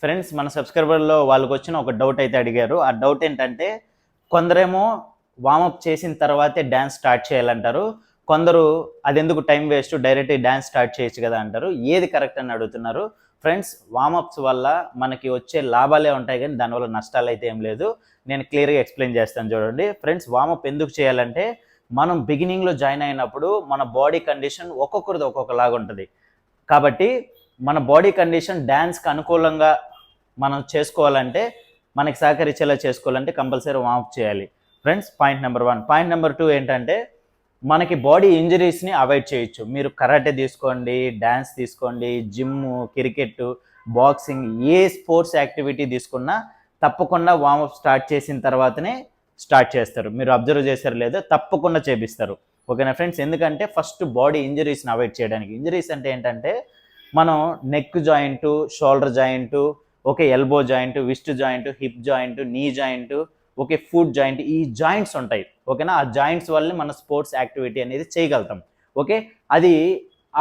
Friends మన సబ్స్క్రైబర్లో వాళ్ళకి వచ్చిన ఒక డౌట్ అయితే అడిగారు. ఆ డౌట్ ఏంటంటే కొందరేమో వార్మప్ చేసిన తర్వాతే డ్యాన్స్ స్టార్ట్ చేయాలంటారు. కొందరు అదెందుకు time waste direct dance start చేయొచ్చు కదా అంటారు. ఏది కరెక్ట్ అని అడుగుతున్నారు. ఫ్రెండ్స్ వార్మప్స్ వల్ల మనకి వచ్చే లాభాలే ఉంటాయి కానీ దానివల్ల నష్టాలు అయితే ఏం లేదు. నేను క్లియర్గా ఎక్స్ప్లెయిన్ చేస్తాను చూడండి. ఫ్రెండ్స్ వార్మప్ ఎందుకు చేయాలంటే మనం బిగినింగ్లో జాయిన్ అయినప్పుడు మన బాడీ కండిషన్ ఒక్కొక్కరిది ఒక్కొక్కలాగా ఉంటుంది. కాబట్టి మన బాడీ కండిషన్ డ్యాన్స్కి అనుకూలంగా మనం చేసుకోవాలంటే మనకి సహకరించేలా చేసుకోవాలంటే కంపల్సరీ వార్మప్ చేయాలి. Friends point number 1. Point number 2 ఏంటంటే మనకి బాడీ ఇంజరీస్ని అవాయిడ్ చేయొచ్చు. మీరు కరాటే తీసుకోండి, డ్యాన్స్ తీసుకోండి, జిమ్, క్రికెట్, బాక్సింగ్ ఏ స్పోర్ట్స్ యాక్టివిటీ తీసుకున్నా తప్పకుండా వార్మప్ స్టార్ట్ చేసిన తర్వాతనే స్టార్ట్ చేస్తారు. మీరు అబ్జర్వ్ చేశారు లేదో తప్పకుండా చేపిస్తారు. ఓకేనా ఫ్రెండ్స్? ఎందుకంటే ఫస్ట్ బాడీ ఇంజరీస్ని అవాయిడ్ చేయడానికి. ఇంజరీస్ అంటే ఏంటంటే మనం neck joint, shoulder joint, okay elbow joint, wrist joint, hip joint, knee joint, okay foot joint, ఈ జాయింట్స్ ఉంటాయి. ఓకేనా? ఆ జాయింట్స్ వల్ల మన స్పోర్ట్స్ యాక్టివిటీ అనేది చేయగలుగుతాం. ఓకే, అది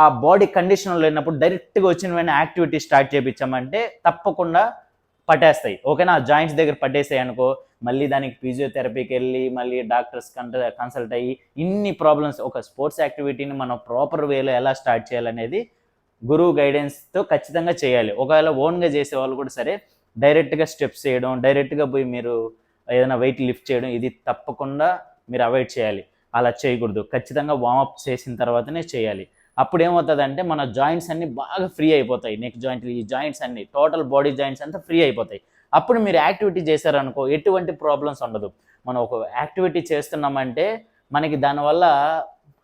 ఆ బాడీ కండిషన్లో లేనప్పుడు డైరెక్ట్గా వచ్చిన వెంటనే యాక్టివిటీ స్టార్ట్ చేయించామంటే తప్పకుండా పట్టేస్తాయి. ఓకేనా? ఆ జాయింట్స్ దగ్గర పట్టేస్తాయి అనుకో, మళ్ళీ దానికి ఫిజియోథెరపీకి వెళ్ళి మళ్ళీ డాక్టర్స్ కన్సల్ట్ అయ్యి ఇన్ని ప్రాబ్లమ్స్. ఒక స్పోర్ట్స్ యాక్టివిటీని మనం ప్రాపర్ వేలో ఎలా స్టార్ట్ చేయాలనేది గురువు గైడెన్స్తో ఖచ్చితంగా చేయాలి. ఒకవేళ ఓన్గా చేసే వాళ్ళు కూడా సరే డైరెక్ట్గా స్టెప్స్ చేయడం, డైరెక్ట్గా పోయి మీరు ఏదైనా వెయిట్ లిఫ్ట్ చేయడం, ఇది తప్పకుండా మీరు అవాయిడ్ చేయాలి. అలా చేయకూడదు. ఖచ్చితంగా వార్మప్ చేసిన తర్వాతనే చేయాలి. అప్పుడు ఏమవుతుందంటే మన జాయింట్స్ అన్నీ బాగా ఫ్రీ అయిపోతాయి. నెక్ జాయింట్లు, ఈ జాయింట్స్ అన్నీ, టోటల్ బాడీ జాయింట్స్ అంతా ఫ్రీ అయిపోతాయి. అప్పుడు మీరు యాక్టివిటీ చేశారనుకో ఎటువంటి ప్రాబ్లమ్స్ ఉండదు. మనం ఒక యాక్టివిటీ చేస్తున్నామంటే మనకి దానివల్ల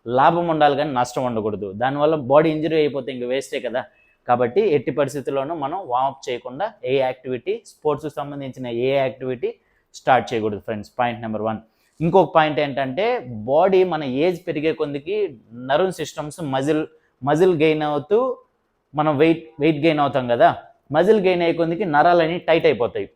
లాభం ఉండాలి కానీ నష్టం ఉండకూడదు. దానివల్ల బాడీ ఇంజరీ అయిపోతే ఇంక వేస్టే కదా. కాబట్టి ఎట్టి పరిస్థితుల్లోనూ మనం వార్మప్ చేయకుండా ఏ యాక్టివిటీ, స్పోర్ట్స్కి సంబంధించిన ఏ యాక్టివిటీ స్టార్ట్ చేయకూడదు ఫ్రెండ్స్. Point number 1. ఇంకొక పాయింట్ ఏంటంటే బాడీ మన ఏజ్ పెరిగే కొద్దికి నర్వ్ సిస్టమ్స్ మజిల్ గెయిన్ అవుతూ మనం వెయిట్ గెయిన్ అవుతాం కదా. మజిల్ గెయిన్ అయ్యే కొద్దికి నరాలన్నీ టైట్ అయిపోతాయి.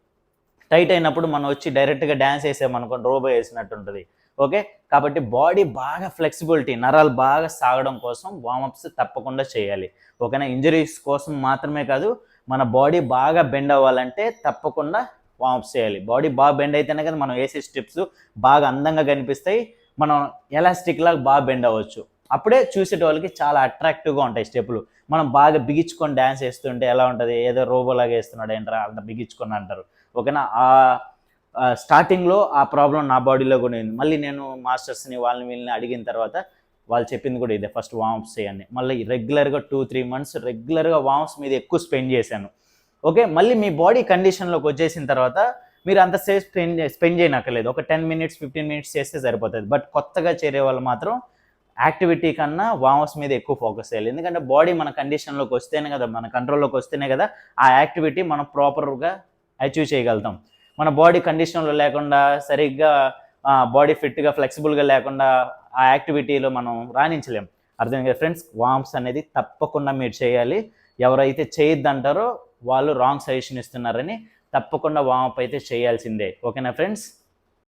టైట్ అయినప్పుడు మనం వచ్చి డైరెక్ట్గా డ్యాన్స్ వేసామనుకోండి రోబో వేసినట్టు ఉంటుంది. ఓకే, కాబట్టి బాడీ బాగా ఫ్లెక్సిబిలిటీ, నరాలు బాగా సాగడం కోసం వార్మప్స్ తప్పకుండా చేయాలి. ఓకేనా? ఇంజరీస్ కోసం మాత్రమే కాదు, మన బాడీ బాగా బెండ్ అవ్వాలంటే తప్పకుండా వార్మప్స్ చేయాలి. బాడీ బాగా బెండ్ అయితేనే కదా మనం వేసే స్టెప్స్ బాగా అందంగా కనిపిస్తాయి. మనం ఎలాస్టిక్ లాగా బాగా బెండ్ అవ్వచ్చు. అప్పుడే చూసేట వాళ్ళకి చాలా అట్రాక్టివ్గా ఉంటాయి స్టెప్పులు. మనం బాగా బిగించుకొని డ్యాన్స్ వేస్తుంటే ఎలా ఉంటుంది, ఏదో రోబోలాగా వేస్తున్నాడు ఏంట్రా అంత బిగించుకొని అంటారు. ఓకేనా? స్టార్టింగ్లో ఆ ప్రాబ్లం నా బాడీలో కూడా ఉంది. మళ్ళీ నేను మాస్టర్స్ని వీళ్ళని అడిగిన తర్వాత వాళ్ళు చెప్పింది కూడా ఇదే, ఫస్ట్ వార్మప్స్ చేయండి. మళ్ళీ రెగ్యులర్గా 2-3 months రెగ్యులర్గా వార్మప్స్ మీద ఎక్కువ స్పెండ్ చేశాను. ఓకే, మళ్ళీ మీ బాడీ కండిషన్లోకి వచ్చేసిన తర్వాత మీరు అంత సేఫ్ స్పెండ్ చేయనక్కర్లేదు. ఒక 10 minutes 15 minutes చేస్తే సరిపోతుంది. బట్ కొత్తగా చేరే వాళ్ళు మాత్రం యాక్టివిటీ కన్నా వార్మప్స్ మీద ఎక్కువ ఫోకస్ చేయాలి. ఎందుకంటే బాడీ మన కండిషన్లోకి వస్తేనే కదా, మన కంట్రోల్లోకి వస్తేనే కదా ఆ యాక్టివిటీ మనం ప్రాపర్గా అచీవ్ చేయగలుగుతాం. మన బాడీ కండిషన్లో లేకుండా, సరిగ్గా బాడీ ఫిట్గా ఫ్లెక్సిబుల్గా లేకుండా ఆ యాక్టివిటీలో మనం రాణించలేం. అర్థం కదా ఫ్రెండ్స్? వార్మప్స్ అనేది తప్పకుండా మీరు చేయాలి. ఎవరైతే చేయొద్దంటారో వాళ్ళు రాంగ్ సజెషన్ ఇస్తున్నారని తప్పకుండా వార్మప్ అయితే చేయాల్సిందే. ఓకేనా ఫ్రెండ్స్?